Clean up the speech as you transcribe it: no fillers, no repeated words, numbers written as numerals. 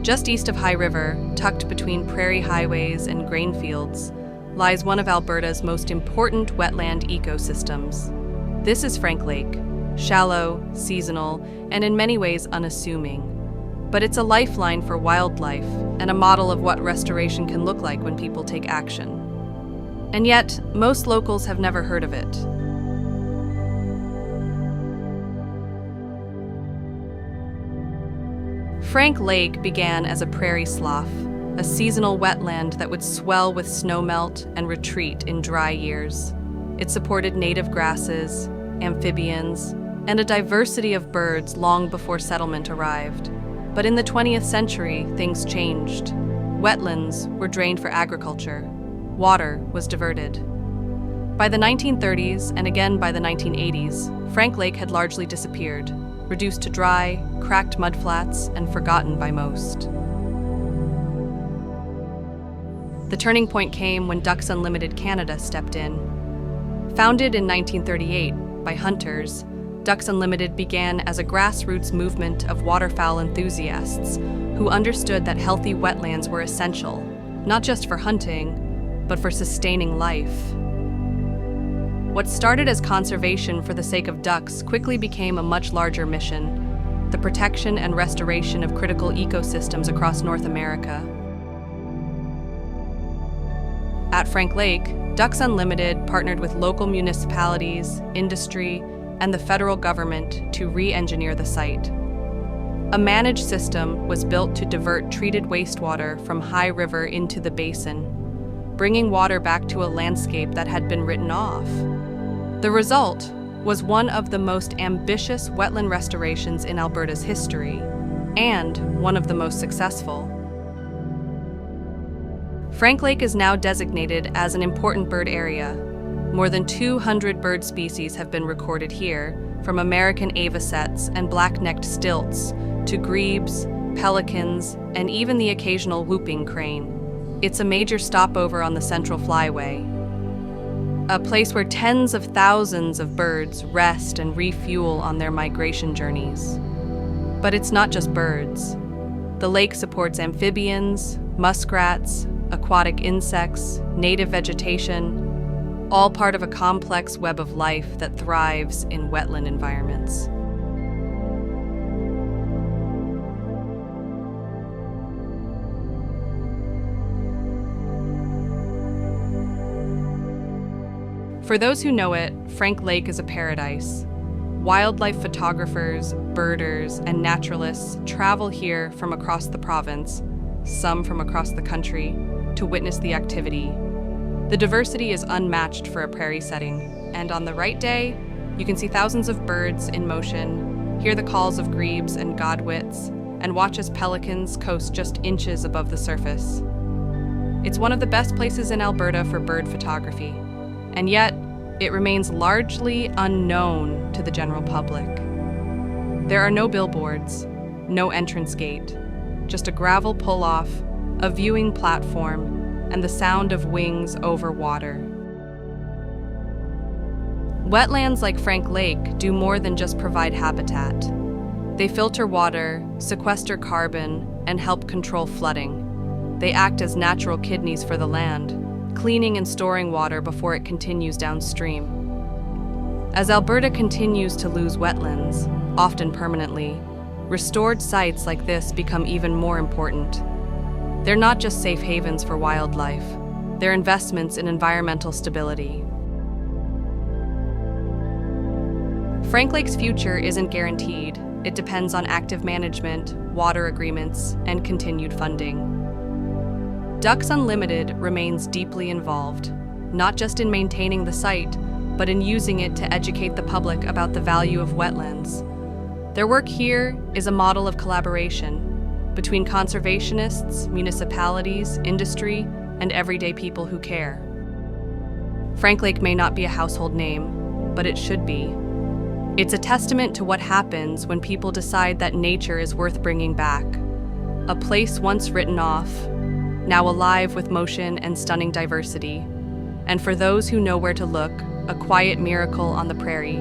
Just east of High River, tucked between prairie highways and grain fields, lies one of Alberta's most important wetland ecosystems. This is Frank Lake, shallow, seasonal, and in many ways unassuming. But it's a lifeline for wildlife and a model of what restoration can look like when people take action. And yet, most locals have never heard of it. Frank Lake began as a prairie slough, a seasonal wetland that would swell with snowmelt and retreat in dry years. It supported native grasses, amphibians, and a diversity of birds long before settlement arrived. But in the 20th century, things changed. Wetlands were drained for agriculture. Water was diverted. By the 1930s, and again by the 1980s, Frank Lake had largely disappeared, reduced to dry, cracked mudflats, and forgotten by most. The turning point came when Ducks Unlimited Canada stepped in. Founded in 1938 by hunters, Ducks Unlimited began as a grassroots movement of waterfowl enthusiasts who understood that healthy wetlands were essential, not just for hunting, but for sustaining life. What started as conservation for the sake of ducks quickly became a much larger mission: the protection and restoration of critical ecosystems across North America. At Frank Lake, Ducks Unlimited partnered with local municipalities, industry, and the federal government to re-engineer the site. A managed system was built to divert treated wastewater from High River into the basin, bringing water back to a landscape that had been written off. The result was one of the most ambitious wetland restorations in Alberta's history, and one of the most successful. Frank Lake is now designated as an important bird area. More than 200 bird species have been recorded here, from American avocets and black-necked stilts to grebes, pelicans, and even the occasional whooping crane. It's a major stopover on the Central Flyway, a place where tens of thousands of birds rest and refuel on their migration journeys. But it's not just birds. The lake supports amphibians, muskrats, aquatic insects, native vegetation, all part of a complex web of life that thrives in wetland environments. For those who know it, Frank Lake is a paradise. Wildlife photographers, birders, and naturalists travel here from across the province, some from across the country, to witness the activity. The diversity is unmatched for a prairie setting, and on the right day, you can see thousands of birds in motion, hear the calls of grebes and godwits, and watch as pelicans coast just inches above the surface. It's one of the best places in Alberta for bird photography, and yet it remains largely unknown to the general public. There are no billboards, no entrance gate, just a gravel pull-off, a viewing platform, and the sound of wings over water. Wetlands like Frank Lake do more than just provide habitat. They filter water, sequester carbon, and help control flooding. They act as natural kidneys for the land, cleaning and storing water before it continues downstream. As Alberta continues to lose wetlands, often permanently, restored sites like this become even more important. They're not just safe havens for wildlife, they're investments in environmental stability. Frank Lake's future isn't guaranteed. It depends on active management, water agreements, and continued funding. Ducks Unlimited remains deeply involved, not just in maintaining the site, but in using it to educate the public about the value of wetlands. Their work here is a model of collaboration between conservationists, municipalities, industry, and everyday people who care. Frank Lake may not be a household name, but it should be. It's a testament to what happens when people decide that nature is worth bringing back. A place once written off, now alive with motion and stunning diversity. And for those who know where to look, a quiet miracle on the prairie.